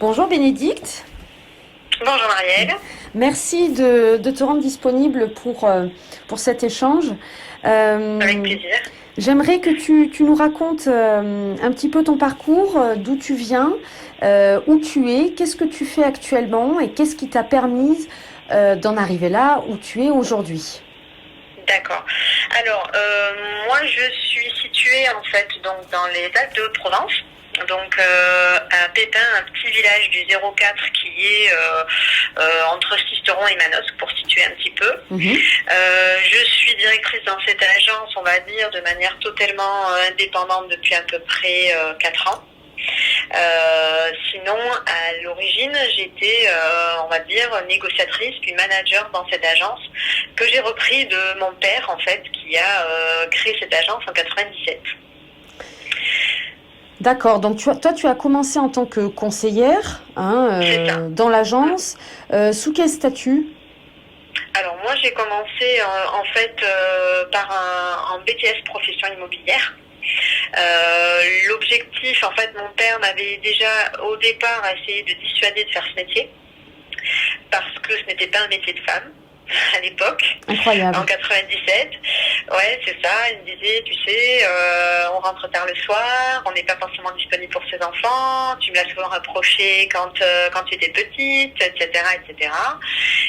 Bonjour Bénédicte, Bonjour Marielle. merci de te rendre disponible pour cet échange. Avec Euh, plaisir. J'aimerais que tu nous racontes un petit peu ton parcours, d'où tu viens, où tu es, qu'est-ce que tu fais actuellement et qu'est-ce qui t'a permis d'en arriver là où tu es aujourd'hui. D'accord. Alors, moi, je suis située en fait donc dans les Alpes de Haute-Provence. Donc à Pépin, un petit village du 04 qui est entre Sisteron et Manosque pour situer un petit peu. Mhm. Je suis directrice dans cette agence, on va dire, de manière totalement indépendante depuis à peu près 4 ans. Sinon, à l'origine, j'étais, on va dire, négociatrice puis manager dans cette agence que j'ai repris de mon père, en fait, qui a créé cette agence en 97. D'accord, donc toi tu as commencé en tant que conseillère hein, C'est ça. dans l'agence. Sous quel statut? Alors moi, j'ai commencé en fait par un BTS profession immobilière. L'objectif, en fait, mon père m'avait déjà au départ essayé de dissuader de faire ce métier parce que ce n'était pas un métier de femme à l'époque, en Incroyable. 97. Ouais, c'est ça. Il me disait, tu sais, on rentre tard le soir, on n'est pas forcément disponible pour ses enfants. Tu me l'as souvent reproché quand tu étais petite, etc., etc. Et cetera.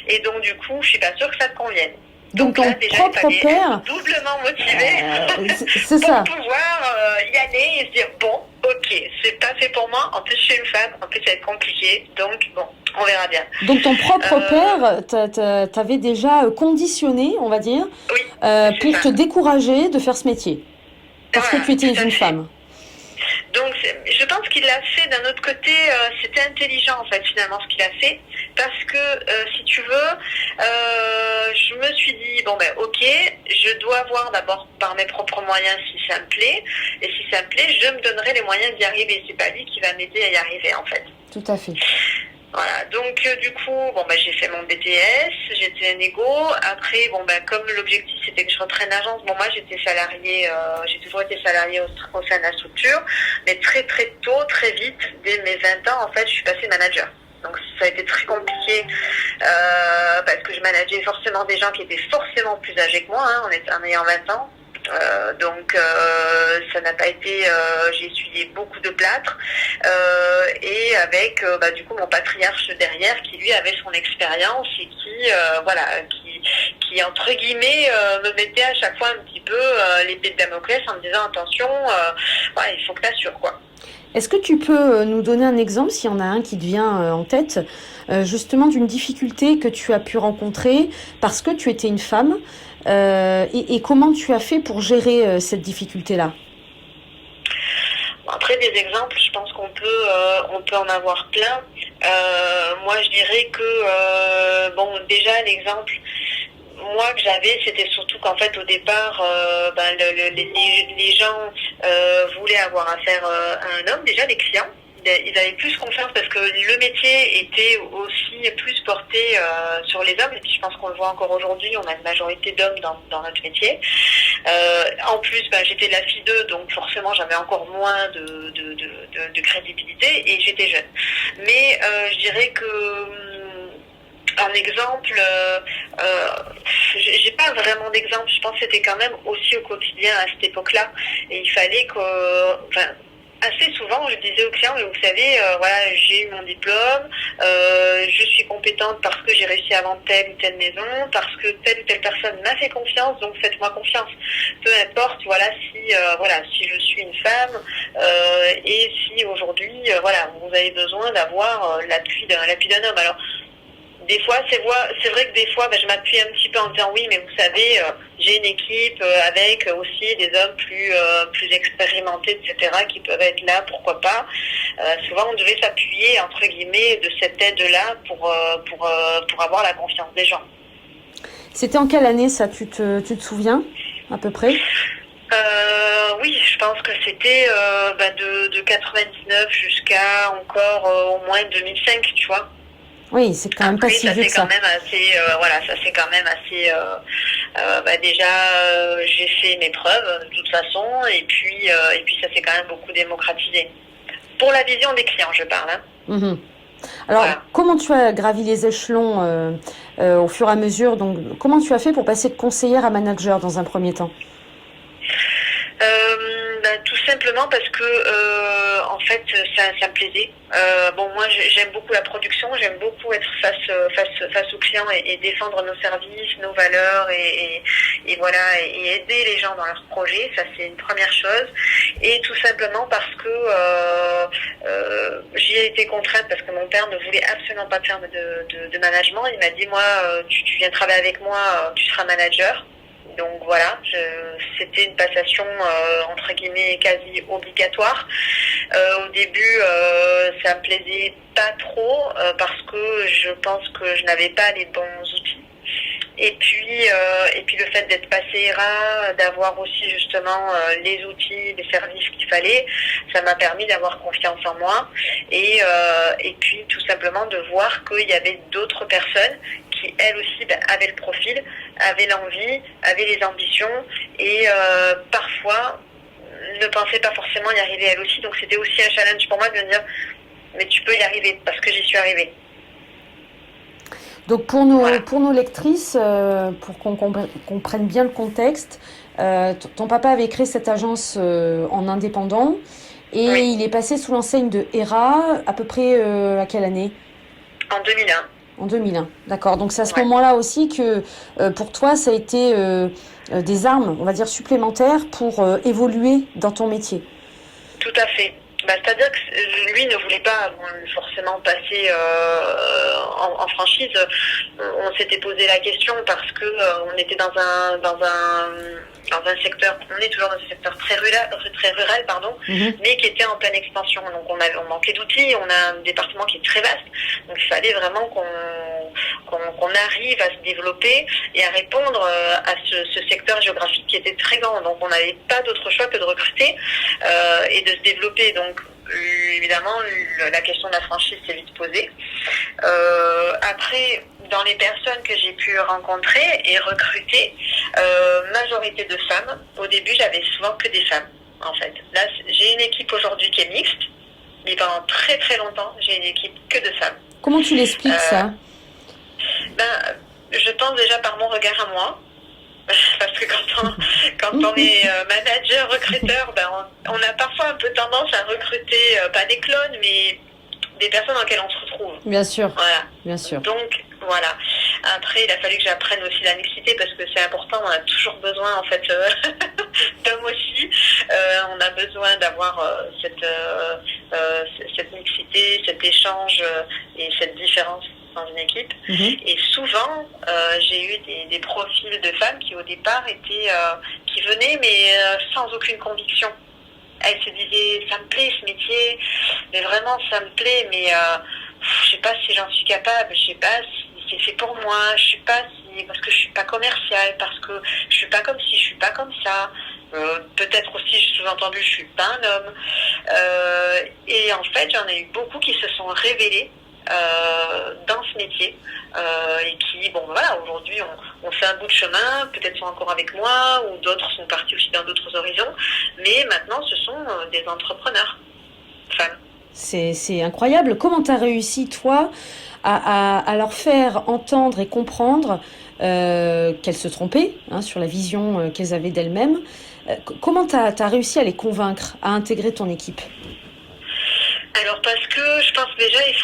Et donc, du coup, je suis pas sûre que ça te convienne. Donc Donc là, ton déjà, il propre fallait père, être doublement motivé c'est pour ça. pouvoir y aller et se dire, bon, ok, c'est pas fait pour moi. En plus, je suis une femme. En plus, ça va être compliqué. Donc, bon, on verra bien. Donc ton propre Euh, père t'avait déjà conditionné, on va dire, oui, c'est pour ça. te décourager de faire ce métier, parce que Voilà, tu étais tout à une fait. femme. Donc, je pense qu'il l'a fait d'un autre côté, c'était intelligent en fait finalement ce qu'il a fait, parce que si tu veux, je me suis dit, bon ben ok, je dois voir d'abord par mes propres moyens si ça me plaît, et si ça me plaît, je me donnerai les moyens d'y arriver, c'est pas lui qui va m'aider à y arriver en fait. Tout à fait. Voilà, donc du coup, bon bah j'ai fait mon BTS, j'étais un égo. Après, bon bah comme l'objectif c'était que je rentre en agence, bon moi j'étais salariée, j'ai toujours été salariée au sein de la structure, mais très très tôt, très vite, dès mes 20 ans en fait, je suis passée manager. Donc ça a été très compliqué parce que je manageais forcément des gens qui étaient forcément plus âgés que moi, hein, en ayant 20 ans. Donc ça n'a pas été, j'ai essuyé beaucoup de plâtre et avec du coup mon patriarche derrière qui lui avait son expérience et qui qui entre guillemets me mettait à chaque fois un petit peu l'épée de Damoclès en me disant attention, ouais, il faut que tu assures quoi. Est-ce que tu peux nous donner un exemple, s'il y en a un qui te vient en tête, justement d'une difficulté que tu as pu rencontrer parce que tu étais une femme, et comment tu as fait pour gérer cette difficulté-là? Après des exemples, je pense on peut en avoir plein. Moi, je dirais que bon, déjà l'exemple moi que j'avais, c'était surtout qu'en fait au départ, les gens voulaient avoir affaire à un homme, déjà les clients. Ils avaient plus confiance parce que le métier était aussi plus porté sur les hommes. Et puis je pense qu'on le voit encore aujourd'hui, on a une majorité d'hommes dans notre métier. En plus, j'étais la fille d'eux, donc forcément j'avais encore moins de crédibilité et j'étais jeune. Mais je dirais que un exemple, j'ai pas vraiment d'exemple. Je pense que c'était quand même aussi au quotidien à cette époque-là. Et il fallait assez souvent, je disais aux clients, mais vous savez, voilà, j'ai eu mon diplôme, je suis compétente parce que j'ai réussi à vendre telle ou telle maison, parce que telle ou telle personne m'a fait confiance, donc faites-moi confiance. Peu importe, voilà, si je suis une femme et si aujourd'hui, voilà, vous avez besoin d'avoir l'appui d'un homme. Alors des fois, c'est vrai que des fois, je m'appuie un petit peu en disant oui, mais vous savez, j'ai une équipe avec aussi des hommes plus expérimentés, etc., qui peuvent être là, pourquoi pas. Souvent, on devait s'appuyer, entre guillemets, de cette aide-là pour avoir la confiance des gens. C'était en quelle année ça, tu te souviens à peu près? Oui, je pense que c'était de 99 jusqu'à encore au moins 2005, tu vois. Oui, c'est quand même pas Après, si vieux que ça. ça c'est quand même assez. Déjà, j'ai fait mes preuves de toute façon, et puis ça s'est quand même beaucoup démocratisé. Pour la vision des clients, je parle. Hein. Mhm. Alors, Voilà. comment tu as gravi les échelons au fur et à mesure? Donc, comment tu as fait pour passer de conseillère à manager dans un premier temps? Tout simplement parce que en fait ça me plaisait. Bon moi j'aime beaucoup la production, j'aime beaucoup être face aux clients et défendre nos services, nos valeurs et voilà et aider les gens dans leurs projets, ça c'est une première chose. Et tout simplement parce que j'y ai été contrainte parce que mon père ne voulait absolument pas faire de management. Il m'a dit moi tu viens travailler avec moi, tu seras manager. Donc voilà, c'était une passation entre guillemets quasi obligatoire. Au début, ça me plaisait pas trop parce que je pense que je n'avais pas les bons outils. Et puis le fait d'être passé RA, d'avoir aussi justement les outils, les services qu'il fallait, ça m'a permis d'avoir confiance en moi et puis tout simplement de voir qu'il y avait d'autres personnes qui elles aussi avaient le profil, avaient l'envie, avaient les ambitions et parfois ne pensaient pas forcément y arriver elles aussi. Donc c'était aussi un challenge pour moi de me dire mais tu peux y arriver parce que j'y suis arrivée. Donc Voilà. pour nos lectrices, pour qu'on comprenne bien le contexte, ton papa avait créé cette agence en indépendant et Oui, il est passé sous l'enseigne de Hera à peu près à quelle année? en 2001. En 2001. D'accord. Donc c'est à ce Ouais. moment-là aussi que pour toi ça a été des armes, on va dire supplémentaires pour évoluer dans ton métier. Tout à fait. C'est-à-dire que lui ne voulait pas forcément passer en franchise. On s'était posé la question parce que on était dans un secteur, on est toujours dans un secteur très rural, pardon, Mhm. mais qui était en pleine expansion. Donc on manquait d'outils, on a un département qui est très vaste, donc il fallait vraiment qu'on arrive à se développer et à répondre à ce secteur géographique qui était très grand. Donc on n'avait pas d'autre choix que de recruter et de se développer. Donc évidemment, la question de la franchise s'est vite posée. Après, dans les personnes que j'ai pu rencontrer et recruter, majorité de femmes. Au début, j'avais souvent que des femmes, en fait. Là, j'ai une équipe aujourd'hui qui est mixte, mais pendant très très longtemps, j'ai une équipe que de femmes. Comment tu l'expliques Euh, ça? je pense déjà par mon regard à moi. Parce que quand on est manager, recruteur, on a parfois un peu tendance à recruter, pas des clones, mais des personnes dans lesquelles on se retrouve. Bien sûr, Voilà. bien sûr. Donc, voilà. Après, il a fallu que j'apprenne aussi la mixité parce que c'est important. On a toujours besoin, en fait, d'hommes aussi. On a besoin d'avoir cette mixité, cet échange et cette différence dans une équipe. Mhm. Et souvent, j'ai eu des profils de femmes qui, au départ, qui venaient, mais sans aucune conviction. Elles se disaient, ça me plaît ce métier, mais vraiment, ça me plaît, mais je sais pas si j'en suis capable, je sais pas si c'est fait pour moi, je sais pas si, parce que je suis pas commerciale, parce que je suis pas comme ci, je suis pas comme ça. Peut-être aussi, sous-entendu, je suis pas un homme. Et en fait, j'en ai eu beaucoup qui se sont révélés dans ce métier et qui, bon voilà, aujourd'hui on fait un bout de chemin, peut-être sont encore avec moi ou d'autres sont partis aussi dans d'autres horizons, mais maintenant ce sont des entrepreneurs femmes. C'est incroyable. Comment tu as réussi, toi, à leur faire entendre et comprendre qu'elles se trompaient hein, sur la vision qu'elles avaient d'elles-mêmes? Comment tu as réussi à les convaincre, à intégrer ton équipe? Alors parce que je pense déjà il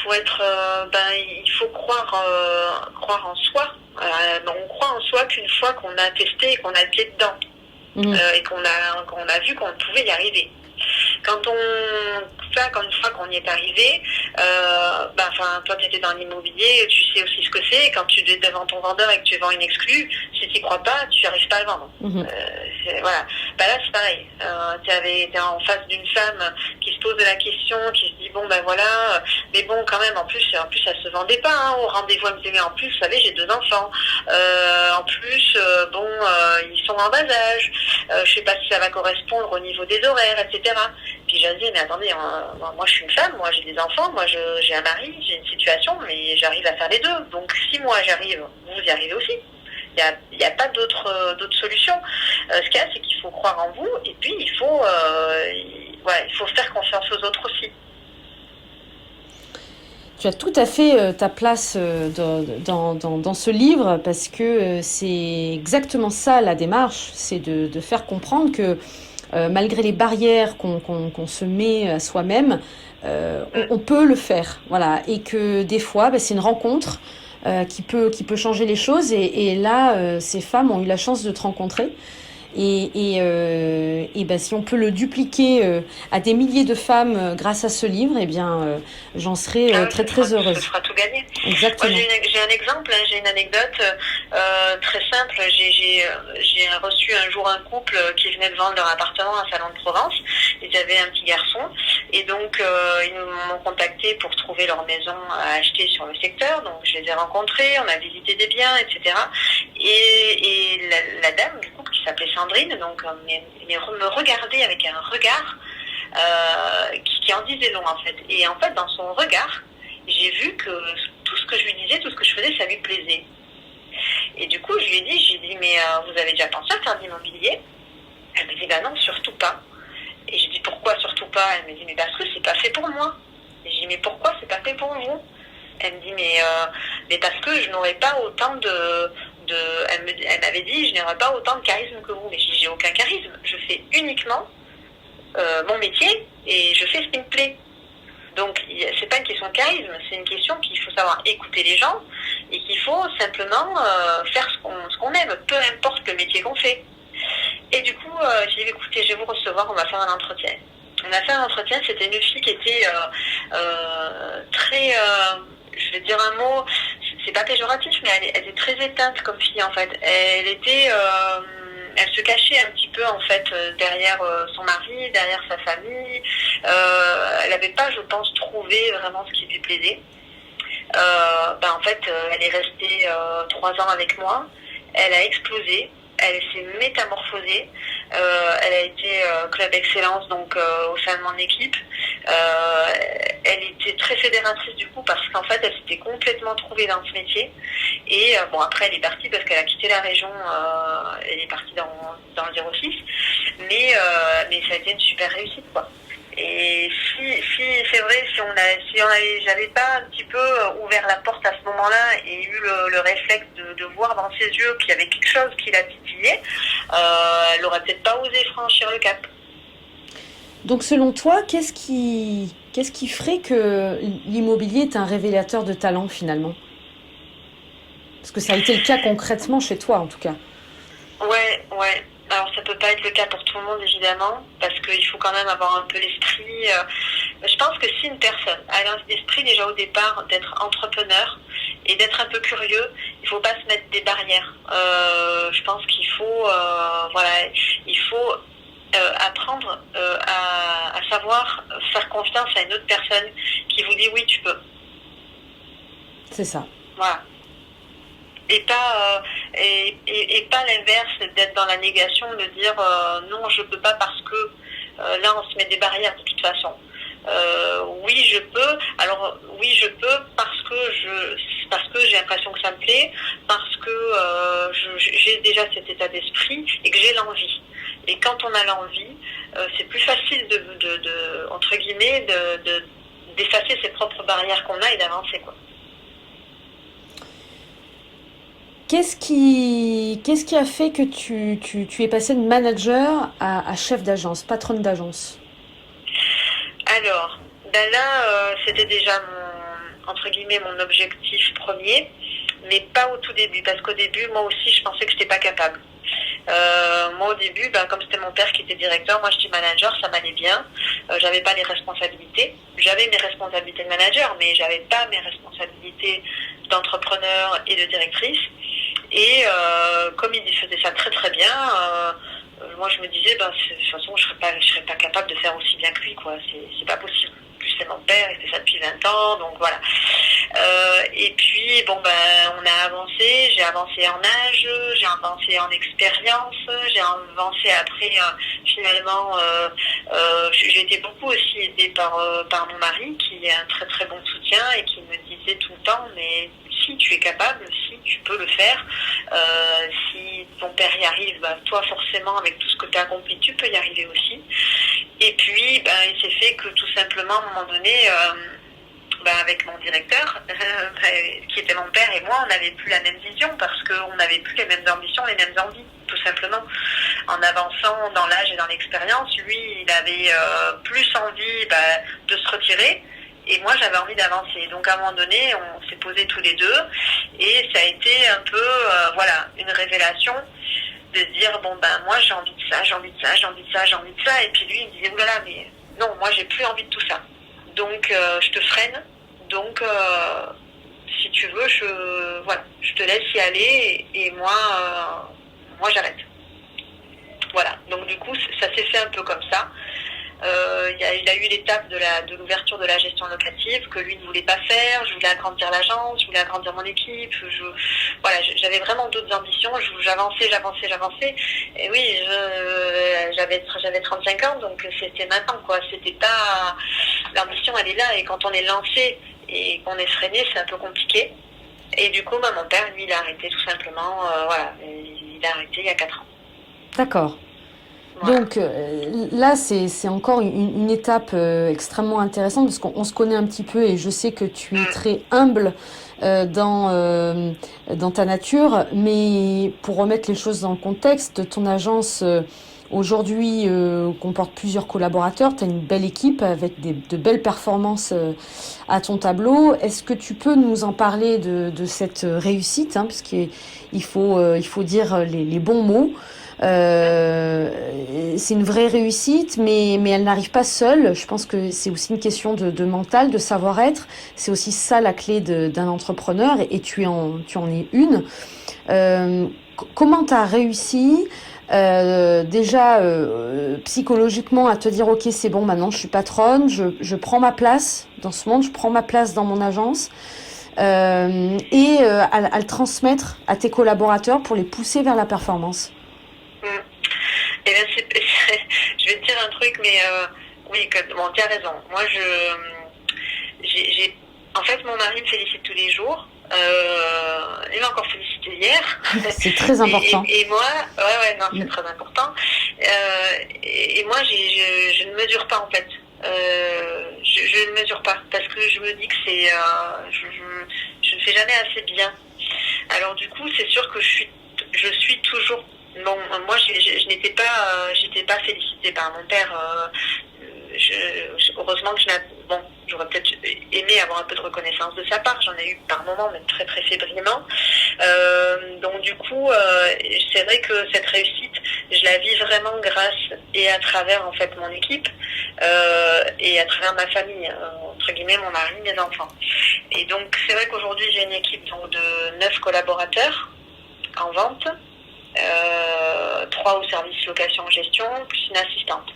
faut croire en soi. On croit en soi qu'une fois qu'on a testé et qu'on a le pied dedans Mhm. et qu'on a vu qu'on pouvait y arriver. Quand une fois qu'on y est arrivé, toi tu étais dans l'immobilier, tu sais aussi ce que c'est, et quand tu es devant ton vendeur et que tu vends une exclue, si tu n'y crois pas, tu n'arrives pas à le vendre. Mhm. Voilà. Là c'est pareil. T'es en face d'une femme qui se pose de la question, qui se dit mais bon quand même en plus elle se vendait pas hein, au rendez-vous elle me disait mais en plus vous savez j'ai 2 enfants. En plus ils sont en bas âge. Je sais pas si ça va correspondre au niveau des horaires, etc. Puis j'ai dit, mais attendez, moi je suis une femme, moi j'ai des enfants, moi j'ai un mari, j'ai une situation, mais j'arrive à faire les deux. Donc si moi j'arrive, vous y arrivez aussi. Il y a pas d'autre solution. Ce qu'il y a, c'est qu'il faut croire en vous, et puis il faut faire confiance aux autres aussi. Tu as tout à fait ta place dans ce livre parce que c'est exactement ça la démarche, c'est de faire comprendre que malgré les barrières qu'on se met à soi-même, on peut le faire. Voilà. Et que des fois, bah, c'est une rencontre qui peut changer les choses. Et là, ces femmes ont eu la chance de te rencontrer. Et ben, si on peut le dupliquer à des milliers de femmes grâce à ce livre, eh bien, j'en serais très très Ça heureuse. fera tout gagner. Moi, Exactement. j'ai un exemple, j'ai une anecdote très simple. J'ai reçu un jour un couple qui venait de vendre leur appartement à Salon de Provence. Ils avaient un petit garçon et donc ils m'ont contacté pour trouver leur maison à acheter sur le secteur. Donc je les ai rencontrés, on a visité des biens, etc. Et la dame du couple qui s'appelait Sandrine, donc me regardait avec un regard qui en disait long en fait. Et en fait, dans son regard, j'ai vu que tout ce que je lui disais, tout ce que je faisais, ça lui plaisait. Et du coup, j'ai dit, mais vous avez déjà pensé à faire de l'immobilier? Elle me dit, bah non, surtout pas. Et j'ai dit, pourquoi surtout pas? Elle me dit, mais parce que c'est pas fait pour moi. Et j'ai dit, mais pourquoi c'est pas fait pour vous? Elle me dit, mais parce que je n'aurais pas autant elle m'avait dit, je n'aurais pas autant de charisme que vous. Mais j'ai aucun charisme. Je fais uniquement mon métier et je fais ce qui me plaît. Donc, c'est pas une question de charisme, c'est une question qu'il faut savoir écouter les gens et qu'il faut simplement faire ce qu'on aime, peu importe le métier qu'on fait. Et du coup, j'ai dit, écoutez, je vais vous recevoir, on va faire un entretien. On a fait un entretien, c'était une fille qui était très, je vais dire un mot, c'est pas péjoratif, mais elle était très éteinte comme fille en fait. Elle se cachait un petit peu en fait derrière son mari, derrière sa famille. Elle n'avait pas, je pense, trouvé vraiment ce qui lui plaisait. En fait, elle est restée 3 ans avec moi. Elle a explosé. Elle s'est métamorphosée. Elle a été club excellence donc au sein de mon équipe. Elle était très fédératrice du coup parce qu'en fait elle s'était complètement trouvée dans ce métier. Et après elle est partie parce qu'elle a quitté la région. Elle est partie dans le 06. Mais ça a été une super réussite quoi. Et si c'est vrai, j'avais pas un petit peu ouvert la porte à ce moment-là et eu le réflexe de voir dans ses yeux qu'il y avait quelque chose qui la titillait, elle aurait peut-être pas osé franchir le cap. Donc, selon toi, qu'est-ce qui ferait que l'immobilier est un révélateur de talent finalement? Parce que ça a été le cas concrètement chez toi, en tout cas. Ouais. Alors ça peut pas être le cas pour tout le monde évidemment, parce qu'il faut quand même avoir un peu l'esprit. Je pense que si une personne a l'esprit déjà au départ d'être entrepreneur et d'être un peu curieux, il faut pas se mettre des barrières. Je pense qu'il faut, il faut apprendre à savoir faire confiance à une autre personne qui vous dit oui tu peux. C'est ça. Voilà. Et pas l'inverse d'être dans la négation, de dire non je peux pas parce que là on se met des barrières de toute façon. Oui je peux. Alors oui je peux parce que j'ai l'impression que ça me plaît, parce que j'ai déjà cet état d'esprit et que j'ai l'envie. Et quand on a l'envie, c'est plus facile de entre guillemets d'effacer ses propres barrières qu'on a et d'avancer quoi. Qu'est-ce qui a fait que tu es passé de manager à chef d'agence, patronne d'agence? Alors, là, c'était déjà entre guillemets, mon objectif premier, mais pas au tout début, parce qu'au début, moi aussi, je pensais que je n'étais pas capable. Moi, au début, comme c'était mon père qui était directeur, moi, j'étais manager, ça m'allait bien. J'avais pas les responsabilités. J'avais mes responsabilités de manager, mais j'avais pas mes responsabilités d'entrepreneur et de directrice. Et comme il faisait ça très très bien, moi je me disais, de toute façon, je serais pas capable de faire aussi bien que lui, quoi. C'est pas possible. En plus, c'est mon père, il fait ça depuis 20 ans, donc voilà. Et puis, on a avancé, j'ai avancé en âge, j'ai avancé en expérience, j'ai avancé après, finalement, j'ai été beaucoup aussi aidée par mon mari, qui est un très très bon soutien et qui me disait tout le temps, mais si tu es capable, si tu peux le faire, si ton père y arrive, toi forcément avec tout ce que tu as accompli, tu peux y arriver aussi. Et puis il s'est fait que tout simplement à un moment donné, avec mon directeur, qui était mon père, et moi, on n'avait plus la même vision parce qu'on n'avait plus les mêmes ambitions, les mêmes envies, tout simplement. En avançant dans l'âge et dans l'expérience, lui, il avait plus envie de se retirer, et moi, j'avais envie d'avancer. Donc, à un moment donné, on s'est posés tous les deux, et ça a été un peu, une révélation de se dire, moi, j'ai envie de ça, j'ai envie de ça, j'ai envie de ça, j'ai envie de ça, et puis lui, il me disait, oulala, mais non, moi, j'ai plus envie de tout ça. Donc, je te freine. Donc, si tu veux, je te laisse y aller, et moi, j'arrête. Voilà. Donc, du coup, ça s'est fait un peu comme ça. Il a eu l'étape de l'ouverture de la gestion locative que lui ne voulait pas faire. Je voulais agrandir l'agence, je voulais agrandir mon équipe. J'avais vraiment d'autres ambitions. J'avançais. Et oui, j'avais 35 ans, donc c'était maintenant, quoi. C'était pas, l'ambition, elle est là. Et quand on est lancé et qu'on est freiné, c'est un peu compliqué. Et du coup, mon père, lui, il a arrêté tout simplement. Il a arrêté il y a 4 ans. D'accord. Voilà. Donc là, c'est encore une étape extrêmement intéressante parce qu'on se connaît un petit peu et je sais que tu es très humble dans ta nature. Mais pour remettre les choses dans le contexte, ton agence aujourd'hui comporte plusieurs collaborateurs. Tu as une belle équipe avec de belles performances à ton tableau. Est-ce que tu peux nous en parler de cette réussite, hein, parce qu'il faut dire les bons mots. C'est une vraie réussite, mais elle n'arrive pas seule. Je pense que c'est aussi une question de mental, de savoir-être. C'est aussi ça la clé d'un entrepreneur, et tu en es une. Comment tu as réussi déjà psychologiquement à te dire ok, c'est bon, maintenant je suis patronne, je prends ma place dans ce monde, je prends ma place dans mon agence, et à le transmettre à tes collaborateurs pour les pousser vers la performance? Et bien, je vais te dire un truc, mais oui, tu as raison. Moi, en fait, mon mari me félicite tous les jours. Il m'a encore félicité hier. C'est très important. Et moi, non, c'est très important. Et moi, je ne mesure pas, en fait. Je ne mesure pas parce que je me dis que je ne fais jamais assez bien. Alors du coup, c'est sûr que je suis toujours. Bon, moi, je n'étais pas, j'étais pas félicitée par mon père. Heureusement que j'aurais peut-être aimé avoir un peu de reconnaissance de sa part. J'en ai eu par moments, même très très fébrilement. Donc du coup, c'est vrai que cette réussite, je la vis vraiment grâce et à travers en fait mon équipe et à travers ma famille, entre guillemets mon mari, mes enfants. Et donc c'est vrai qu'aujourd'hui j'ai une équipe de 9 collaborateurs en vente. 3 au service location-gestion, plus une assistante.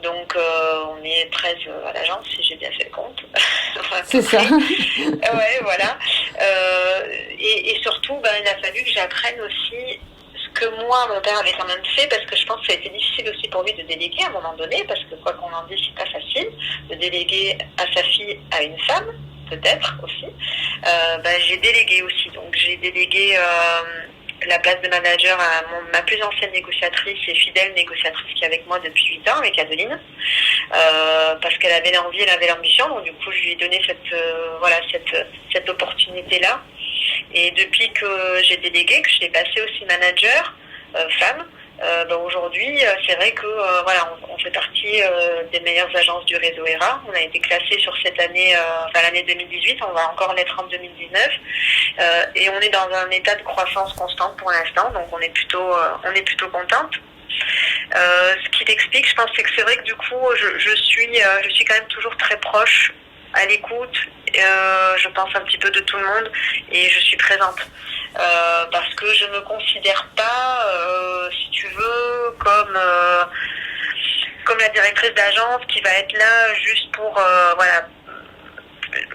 Donc, on est 13 à l'agence, si j'ai bien fait le compte. C'est ça. Ouais, voilà. Et surtout, il a fallu que j'apprenne aussi ce que moi, mon père avait quand même fait, parce que je pense que ça a été difficile aussi pour lui de déléguer à un moment donné, parce que quoi qu'on en dise, c'est pas facile de déléguer à sa fille à une femme, peut-être aussi. J'ai délégué aussi. Donc, j'ai délégué la place de manager à ma plus ancienne négociatrice et fidèle négociatrice qui est avec moi depuis 8 ans, avec Adeline, parce qu'elle avait l'envie, elle avait l'ambition, donc du coup je lui ai donné cette opportunité-là. Et depuis que j'ai délégué, que je l'ai passé aussi manager femme, aujourd'hui, c'est vrai que on fait partie des meilleures agences du réseau ERA. On a été classé sur cette année, l'année 2018, on va encore l'être en 2019, et on est dans un état de croissance constante pour l'instant, donc on est plutôt contente. Ce qui l'explique, je pense, c'est que c'est vrai que du coup, je suis quand même toujours très proche, à l'écoute. Je pense un petit peu de tout le monde et je suis présente. Parce que je ne me considère pas, si tu veux, comme la directrice d'agence qui va être là juste pour,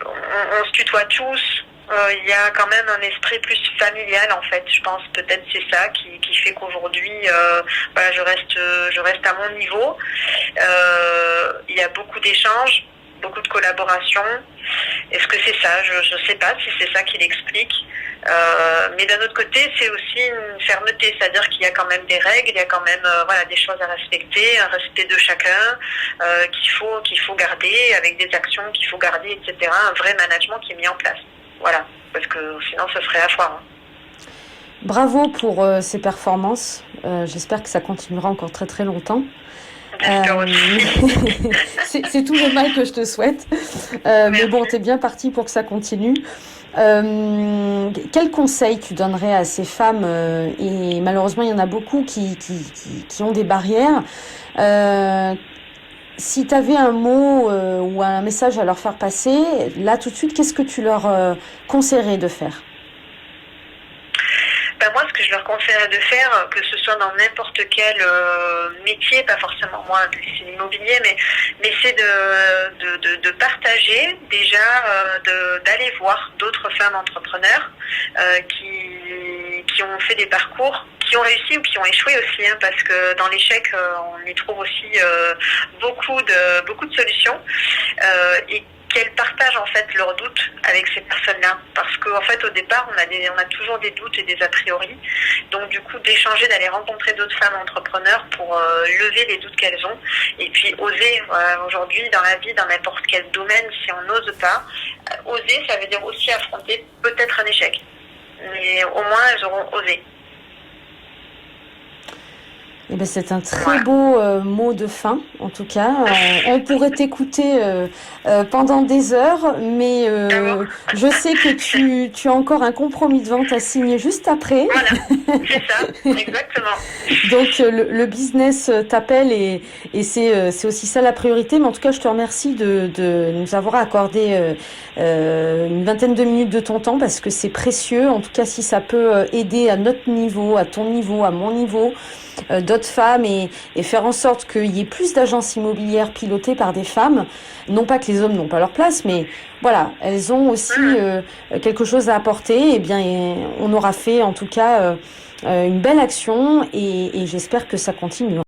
on se tutoie tous. Il y a quand même un esprit plus familial en fait. Je pense peut-être c'est ça qui fait qu'aujourd'hui, je reste à mon niveau. Il y a beaucoup d'échanges, beaucoup de collaborations Est-ce que c'est ça? Je ne sais pas si c'est ça qui l'explique. Mais d'un autre côté, c'est aussi une fermeté, c'est-à-dire qu'il y a quand même des règles, il y a quand même voilà, des choses à respecter, un respect de chacun qu'il faut garder, avec des actions qu'il faut garder, etc. Un vrai management qui est mis en place. Voilà, parce que sinon ce serait à foire. Bravo pour ces performances. J'espère que ça continuera encore très très longtemps. J'espère aussi. C'est tout le mal que je te souhaite. Mais bon, t'es bien parti pour que ça continue. Quel conseil tu donnerais à ces femmes et malheureusement, il y en a beaucoup qui ont des barrières. Si tu avais un mot ou un message à leur faire passer, là tout de suite, qu'est-ce que tu leur conseillerais de faire? Ben moi, ce que je leur conseillerais de faire, que ce soit dans n'importe quel métier, pas forcément moi, c'est l'immobilier, mais c'est de partager déjà, d'aller voir d'autres femmes entrepreneurs qui ont fait des parcours, qui ont réussi ou qui ont échoué aussi, hein, parce que dans l'échec, on y trouve aussi beaucoup de solutions. Et qu'elles partagent en fait leurs doutes avec ces personnes-là, parce qu'en fait au départ on a toujours des doutes et des a priori, donc du coup d'échanger, d'aller rencontrer d'autres femmes entrepreneurs pour lever les doutes qu'elles ont, et puis oser. Aujourd'hui dans la vie, dans n'importe quel domaine, si on n'ose pas, oser, ça veut dire aussi affronter peut-être un échec, mais au moins elles auront osé. Eh ben, c'est un très beau mot de fin, en tout cas. On pourrait t'écouter pendant des heures, mais je sais que tu as encore un compromis de vente à signer juste après. Voilà, c'est ça, exactement. Donc le business t'appelle et c'est aussi ça la priorité. Mais en tout cas, je te remercie de nous avoir accordé une vingtaine de minutes de ton temps parce que c'est précieux. En tout cas, si ça peut aider à notre niveau, à ton niveau, à mon niveau, d'autres femmes et faire en sorte qu'il y ait plus d'agences immobilières pilotées par des femmes. Non pas que les hommes n'ont pas leur place, mais voilà, elles ont aussi quelque chose à apporter. Eh bien, on aura fait en tout cas une belle action et j'espère que ça continue.